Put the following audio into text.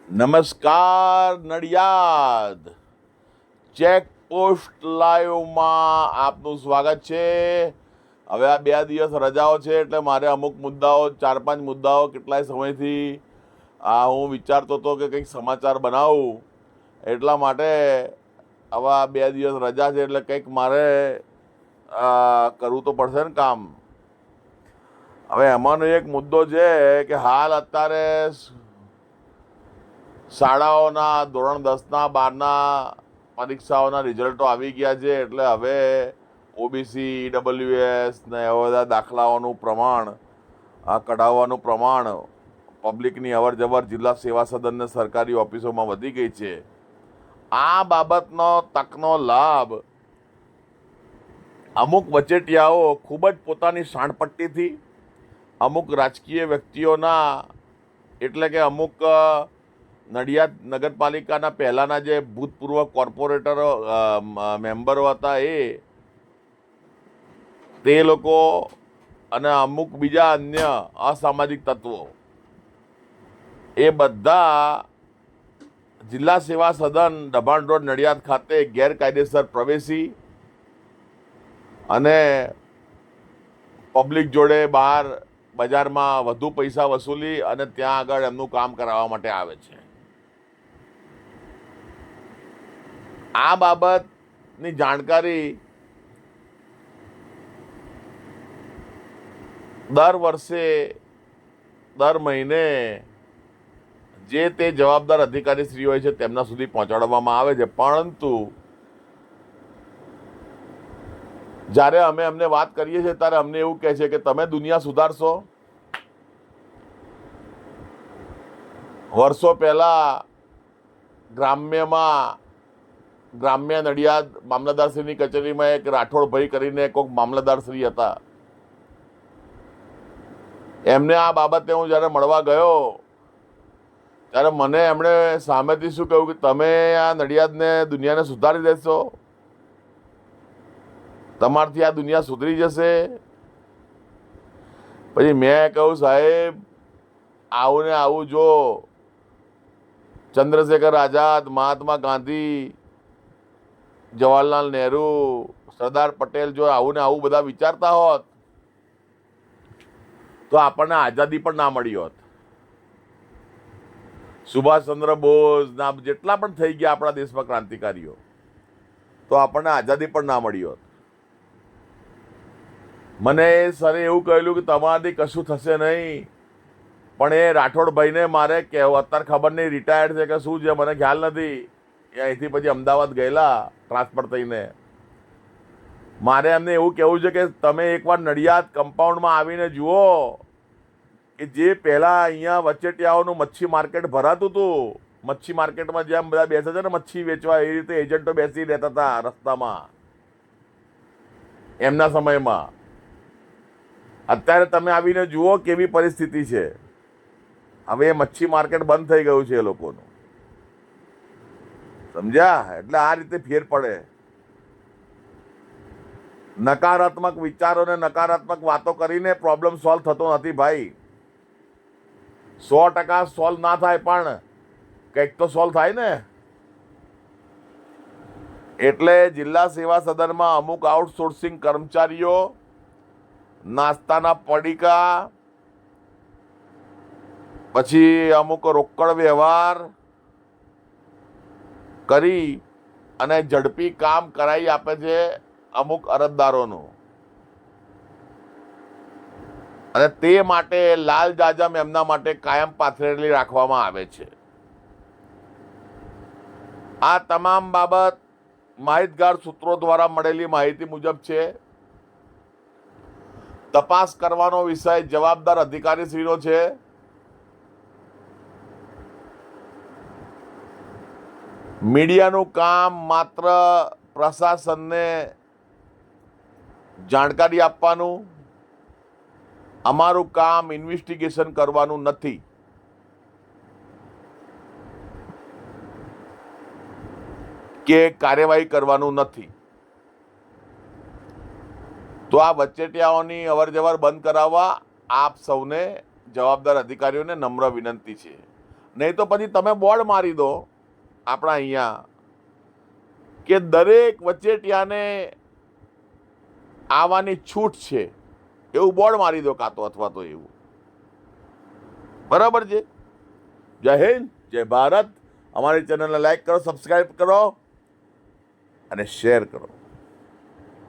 નમસ્કાર નડિયાદ ચેકપોસ્ટ લાઈવમાં આપનું સ્વાગત છે. હવે આ 2 દિવસ રજાઓ છે એટલે મારે અમુક મુદ્દાઓ 4-5 મુદ્દાઓ કેટલાય સમયથી હું વિચારતો હતો કે કંઈક સમાચાર બનાવું, એટલા માટે હવે આ 2 દિવસ રજા છે એટલે કંઈક મારે કરવું તો પડશે ને કામ. હવે એમાંનો એક મુદ્દો છે કે હાલ અત્યારે શાળાઓના ધોરણ 10ના 12ના પરીક્ષાઓના રિઝલ્ટો આવી ગયા છે એટલે હવે ઓબીસી, ઈડબ્લ્યુએસ ને એવા બધા દાખલાઓનું પ્રમાણ કઢાવવાનું પ્રમાણ પબ્લિકની અવર જવર જિલ્લા સેવા સદન ને સરકારી ઓફિસોમાં વધી ગઈ છે. આ બાબતનો તકનો લાભ અમુક વચેટિયાઓ ખૂબ જ પોતાની શાણપટ્ટીથી અમુક રાજકીય વ્યક્તિઓના એટલે કે અમુક નડિયાદ નગરપાલિકાના પહેલાંના જે ભૂતપૂર્વ કોર્પોરેટરો મેમ્બરો હતા તે લોકો અને અમુક બીજા અન્ય અસામાજિક તત્વો એ બધા જિલ્લા સેવા સદન દબાણ રોડ નડિયાદ ખાતે ગેરકાયદેસર પ્રવેશી અને પબ્લિક જોડે બહાર બજારમાં વધુ પૈસા વસૂલી અને ત્યાં આગળ એમનું કામ કરાવવા માટે આવે છે. આ બાબતની જાણકારી દર વર્ષે દર મહિને જે તે જવાબદાર અધિકારી શ્રી હોય છે તેમના સુધી પહોંચાડવામાં આવે છે, પરંતુ જ્યારે અમે એમને વાત કરીએ છીએ ત્યારે અમને એવું કહે છે કે તમે દુનિયા સુધારશો. વર્ષો પહેલા ગ્રામ્ય નડિયાદ મામલતદારશ્રીની કચેરીમાં એક રાઠોડભાઈ કરીને કોઈક મામલતદારશ્રી હતા. એમને આ બાબતે હું જ્યારે મળવા ગયો ત્યારે મને એમણે સામેથી શું કહ્યું કે તમે આ નડિયાદને દુનિયાને સુધારી દેશો, તમારથી આ દુનિયા સુધરી જશે. પછી મેં કહ્યું સાહેબ આવું ને આવું જો ચંદ્રશેખર આઝાદ, મહાત્મા ગાંધી, જવાહરલાલ નહેરુ, સરદાર પટેલ જો આવું ને આવું બધા વિચારતા હોત તો આપણને આઝાદી પણ ના મળી હોત. સુભાષચંદ્ર બોઝ ના જેટલા પણ થઈ ગયા આપણા દેશમાં ક્રાંતિકારીઓ, તો આપણને આઝાદી પણ ના મળી હોત. મને સરે એવું કહેલું કે તમારાથી કશું થશે નહીં, પણ એ રાઠોડભાઈને મારે કહેવું અત્યારે ખબર નહીં રિટાયર્ડ છે કે શું છે મને ખ્યાલ નથી. એ અહીંથી પછી અમદાવાદ ગયેલા ટ્રાન્સફર થઈને. મારે એમને એવું કહેવું છે કે તમે એકવાર નડિયાદ કમ્પાઉન્ડમાં આવીને જુઓ કે જે પહેલાં અહીંયા વચેટિયાઓનું મચ્છી માર્કેટ ભરાતું હતું, મચ્છી માર્કેટમાં જેમ બધા બેસે છે ને મચ્છી વેચવા, એ રીતે એજન્ટો બેસી રહેતા હતા રસ્તામાં એમના સમયમાં. અત્યારે તમે આવીને જુઓ કેવી પરિસ્થિતિ છે. હવે એ મચ્છી માર્કેટ બંધ થઈ ગયું છે એ લોકોનું, સમજ્યા? એટલે આ રીતે ફેર પડે. નકારાત્મક વિચારો ને નકારાત્મક વાતો કરીને પ્રોબ્લેમ સોલ્વ થતો નથી ભાઈ. 100% સોલ્વ ના થાય પણ કંઈક તો સોલ્વ થાય ને. એટલે જિલ્લા સેવા સદનમાં અમુક આઉટસોર્સિંગ કર્મચારીઓ નાસ્તાના પડીકા, પછી અમુક રોકડ વ્યવહાર કરી અને ઝડપી કામ કરાવી આપે છે અમુક અરજદારોનું, અને તે માટે લાલ જાજમ એમના માટે કાયમ પાથરેલી રાખવામાં આવે છે. આ તમામ બાબત માહિતગાર સૂત્રો દ્વારા મળેલી માહિતી મુજબ છે. તપાસ કરવાનો વિષય જવાબદાર અધિકારીશ્રીનો છે. મીડિયાનું કામ માત્ર પ્રશાસનને જાણકારી આપવાનું, અમારું કામ ઇન્વેસ્ટિગેશન કરવાનું નથી. કે કાર્યવાહી કરવાનું નથી. તો આ વચેટિયાઓની અવર જવર બંધ કરાવવા આપ સૌને જવાબદાર અધિકારીઓને નમ્ર વિનંતી છે. નહીં તો પછી તમે બોર્ડ મારી દો આપણા અહીંયા કે દરેક વચેટિયાને આવવાની છૂટ છે, એવું બોર્ડ મારી દો કાં તો, અથવા તો એવું. બરાબર છે. જય હિન્દ, જય ભારત. અમારી ચેનલને લાઈક કરો, સબસ્ક્રાઈબ કરો અને શેર કરો.